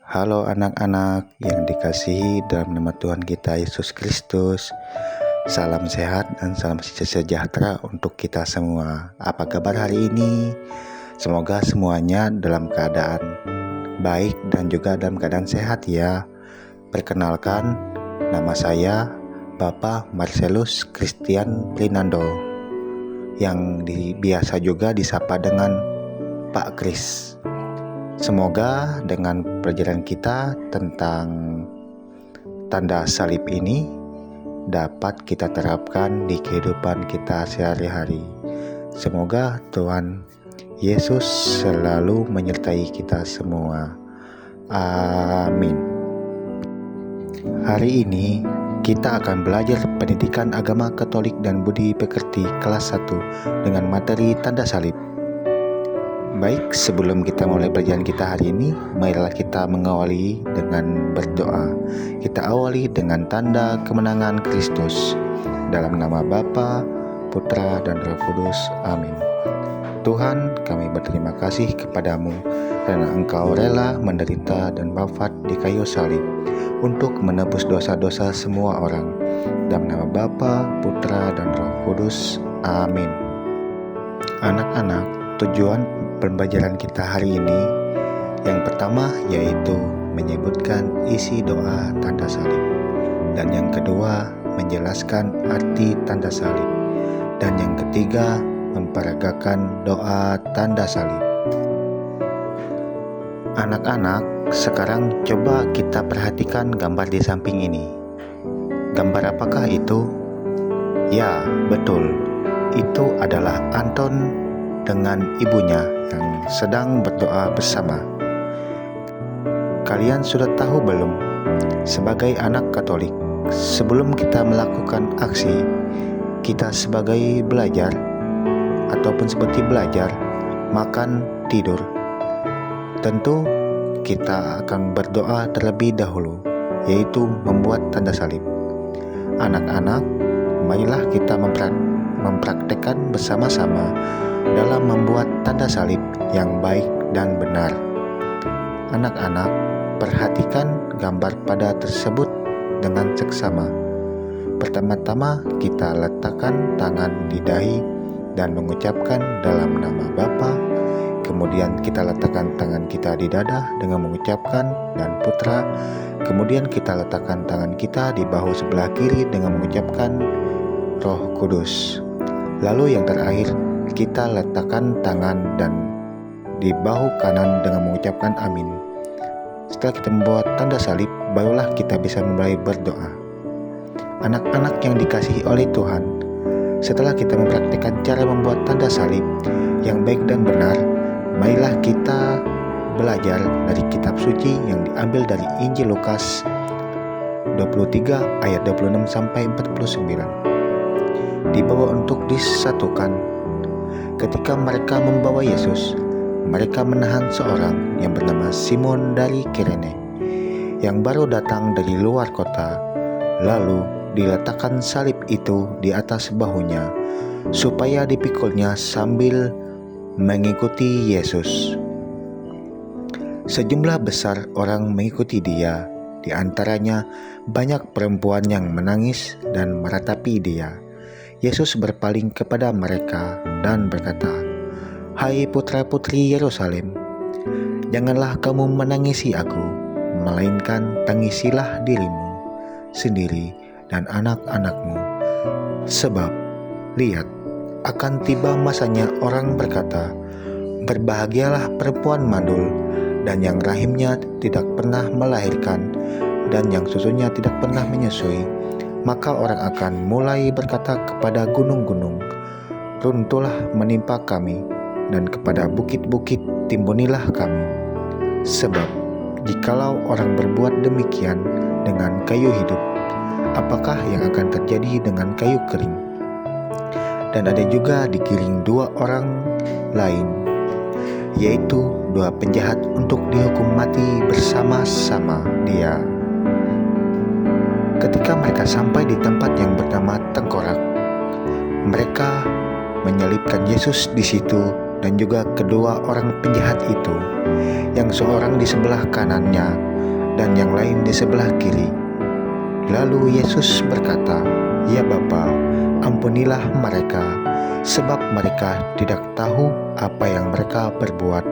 Halo anak-anak yang dikasihi dalam nama Tuhan kita Yesus Kristus. Salam sehat dan salam sejahtera untuk kita semua. Apa kabar hari ini? Semoga semuanya dalam keadaan baik dan juga dalam keadaan sehat ya. Perkenalkan, nama saya Bapak Marcelus Christian Rinando, yang biasa juga disapa dengan Pak Kris. Semoga dengan pelajaran kita tentang tanda salib ini dapat kita terapkan di kehidupan kita sehari-hari. Semoga Tuhan Yesus selalu menyertai kita semua. Amin. Hari ini kita akan belajar pendidikan agama Katolik dan budi pekerti kelas 1 dengan materi tanda salib. Baik, sebelum kita mulai pelajaran kita hari ini, marilah kita mengawali dengan berdoa. Kita awali dengan tanda kemenangan Kristus. Dalam nama Bapa, Putra, dan Roh Kudus. Amin. Tuhan, kami berterima kasih kepadamu karena Engkau rela menderita dan wafat di kayu salib untuk menebus dosa-dosa semua orang. Dalam nama Bapa, Putra, dan Roh Kudus. Amin. Anak-anak, tujuan pembelajaran kita hari ini yang pertama yaitu menyebutkan isi doa tanda salib, dan yang kedua menjelaskan arti tanda salib, dan yang ketiga memperagakan doa tanda salib. Anak-anak, sekarang coba kita perhatikan gambar di samping ini. Gambar apakah itu? Ya, betul. Itu adalah Anton dengan ibunya yang sedang berdoa bersama. Kalian sudah tahu belum? Sebagai anak Katolik, sebelum kita melakukan aksi, kita sebagai belajar ataupun seperti belajar, makan, tidur, tentu kita akan berdoa terlebih dahulu, yaitu membuat tanda salib. Anak-anak, marilah kita mempraktekkan bersama-sama dalam membuat tanda salib yang baik dan benar. Anak-anak, perhatikan gambar pada tersebut dengan seksama. Pertama-tama kita letakkan tangan di dahi dan mengucapkan dalam nama Bapa. Kemudian kita letakkan tangan kita di dada dengan mengucapkan dan Putra. Kemudian kita letakkan tangan kita di bahu sebelah kiri dengan mengucapkan Roh Kudus. Lalu yang terakhir, kita letakkan tangan dan di bahu kanan dengan mengucapkan amin. Setelah kita membuat tanda salib, barulah kita bisa mulai berdoa. Anak-anak yang dikasihi oleh Tuhan, setelah kita mempraktikkan cara membuat tanda salib yang baik dan benar, marilah kita belajar dari kitab suci yang diambil dari Injil Lukas 23 ayat 26 sampai 49. Dibawa untuk disatukan. Ketika mereka membawa Yesus, mereka menahan seorang yang bernama Simon dari Kirene, yang baru datang dari luar kota. Lalu diletakkan salib itu di atas bahunya, supaya dipikulnya sambil mengikuti Yesus. Sejumlah besar orang mengikuti dia, di antaranya banyak perempuan yang menangis dan meratapi dia. Yesus berpaling kepada mereka dan berkata, "Hai putra-putri Yerusalem, janganlah kamu menangisi aku, melainkan tangisilah dirimu sendiri dan anak-anakmu. Sebab, lihat, akan tiba masanya orang berkata, berbahagialah perempuan mandul, dan yang rahimnya tidak pernah melahirkan, dan yang susunya tidak pernah menyusui. Maka orang akan mulai berkata kepada gunung-gunung, runtuhlah menimpa kami, dan kepada bukit-bukit timbunilah kami. Sebab, jikalau orang berbuat demikian dengan kayu hidup, apakah yang akan terjadi dengan kayu kering? Dan ada juga digiring dua orang lain, yaitu dua penjahat untuk dihukum mati bersama-sama dia. Ketika mereka sampai di tempat yang bernama Tengkorak, mereka menyalibkan Yesus di situ dan juga kedua orang penjahat itu, yang seorang di sebelah kanannya dan yang lain di sebelah kiri. Lalu Yesus berkata, "Ya Bapa, ampunilah mereka, sebab mereka tidak tahu apa yang mereka perbuat."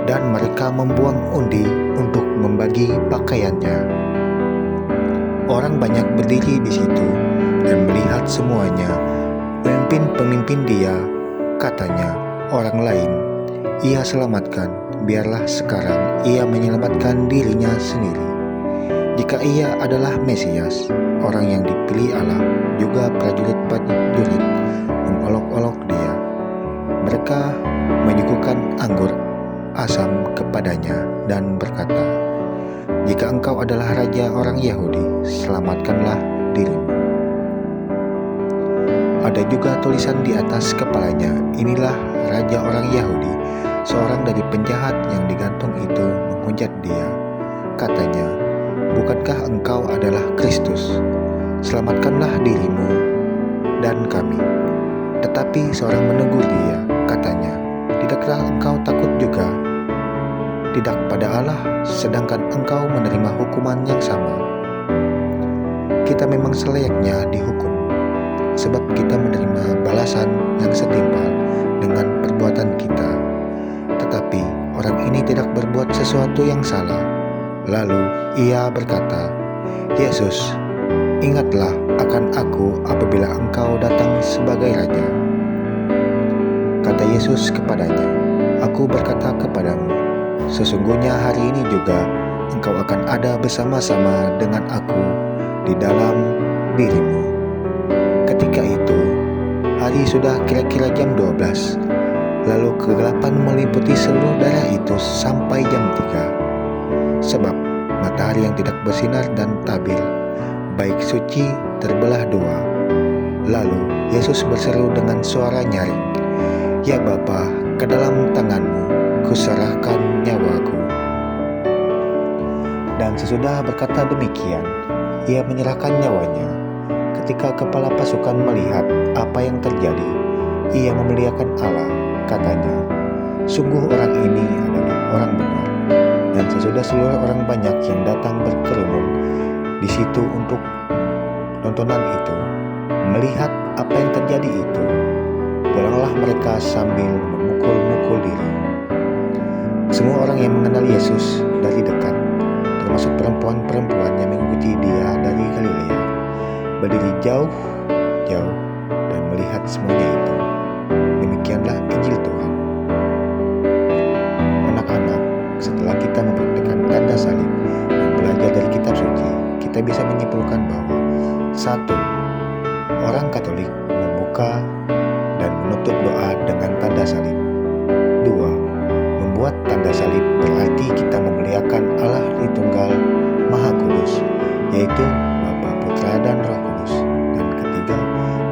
Dan mereka membuang undi untuk membagi pakaiannya. Orang banyak berdiri di situ dan melihat semuanya. Pemimpin-pemimpin dia, katanya orang lain, "Ia selamatkan, biarlah sekarang ia menyelamatkan dirinya sendiri. Jika ia adalah Mesias, orang yang dipilih Allah." Juga prajurit-prajurit mengolok-olok dia. Mereka menyuguhkan anggur asam kepadanya dan berkata, "Jika engkau adalah raja orang Yahudi, selamatkanlah dirimu." Ada juga tulisan di atas kepalanya, "Inilah raja orang Yahudi." Seorang dari penjahat yang digantung itu menghujat dia. Katanya, "Bukankah engkau adalah Kristus? Selamatkanlah dirimu dan kami." Tetapi seorang menegur dia, katanya, "Tidakkah engkau takut juga? Tidak pada Allah, sedangkan engkau menerima hukuman yang sama. Kita memang selayaknya dihukum, sebab kita menerima balasan yang setimpal dengan perbuatan kita. Tetapi orang ini tidak berbuat sesuatu yang salah." Lalu ia berkata, "Yesus, ingatlah akan aku apabila engkau datang sebagai raja." Kata Yesus kepadanya, "Aku berkata kepadamu, sesungguhnya hari ini juga engkau akan ada bersama-sama dengan aku di dalam dirimu." Ketika itu, hari sudah kira-kira jam 12. Lalu kegelapan meliputi seluruh daerah itu sampai jam 3. Sebab matahari yang tidak bersinar dan tabir, baik suci, terbelah dua. Lalu Yesus berseru dengan suara nyaring, "Ya Bapa, ke dalam tangan-Mu kuserahkan nyawaku." Dan sesudah berkata demikian, ia menyerahkan nyawanya. Ketika kepala pasukan melihat apa yang terjadi, ia memuliakan Allah. Katanya, "Sungguh orang ini adalah orang benar." Dan sesudah seluruh orang banyak yang datang berkerumun di situ untuk nontonan itu, melihat apa yang terjadi itu, pulanglah mereka sambil memukul-mukul diri. Semua orang yang mengenal Yesus dari dekat, termasuk perempuan-perempuan yang mengikuti dia dari Galilea, berdiri jauh-jauh dan melihat semuanya itu. Demikianlah Injil Tuhan. Anak-anak, setelah kita mempraktikkan tanda salib dan belajar dari kitab suci, kita bisa menyimpulkan bahwa 1. Orang Katolik membuka dan menutup doa dengan tanda salib. 2. Membuat tanda salib berarti kita memuliakan Allah Tritunggal Maha Kudus, yaitu Bapa, Putra, dan Roh Kudus. Dan ketiga,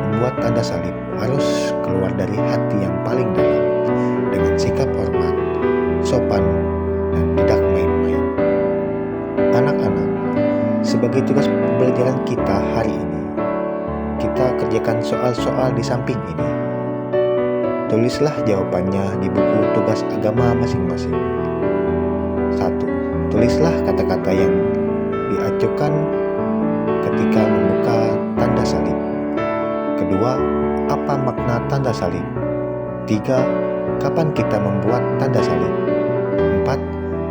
membuat tanda salib harus keluar dari hati yang paling dalam, dengan sikap hormat, sopan, dan tidak main-main. Anak-anak, sebagai tugas pembelajaran kita hari ini, kita kerjakan soal-soal di samping ini. Tulislah jawabannya di buku tugas agama masing-masing. 1. Tulislah kata-kata yang diacukan ketika membuka tanda salib. Kedua, apa makna tanda salib? 3. Kapan kita membuat tanda salib? 4.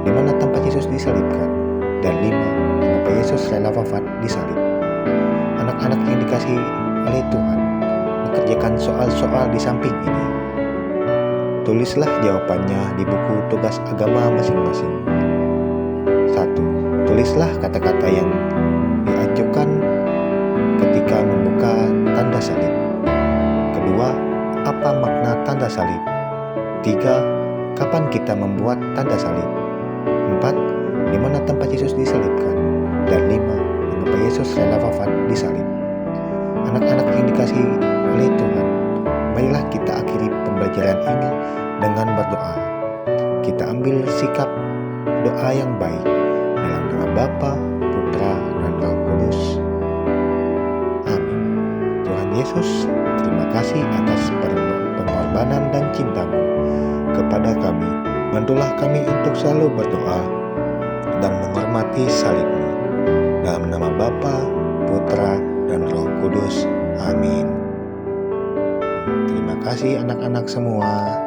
Di mana tempat Yesus disalibkan? Dan 5. Mengapa Yesus rela wafat di salib? Anak-anak yang dikasihi oleh Tuhan, mengerjakan soal-soal di samping ini. Tulislah jawabannya di buku tugas agama masing-masing. 1. Tulislah kata-kata yang diacukan ketika membuka tanda salib. Kedua, apa makna tanda salib? 3. Kapan kita membuat tanda salib? 4. Di mana tempat Yesus disalibkan? Dan 5. Mengapa Yesus rela wafat di salib? Anak-anak yang dikasihi oleh Tuhan, marilah kita akhiri pembelajaran ini dengan berdoa. Kita ambil sikap doa yang baik dalam nama Bapa, Putra, dan Roh Kudus. Amin. Tuhan Yesus, terima kasih atas pengorbanan dan cinta-Mu kepada kami. Bantulah kami untuk selalu berdoa dan menghormati mati salib-Mu. Dalam nama Bapa, Putra, dan Roh Kudus. Amin. Terima kasih anak-anak semua.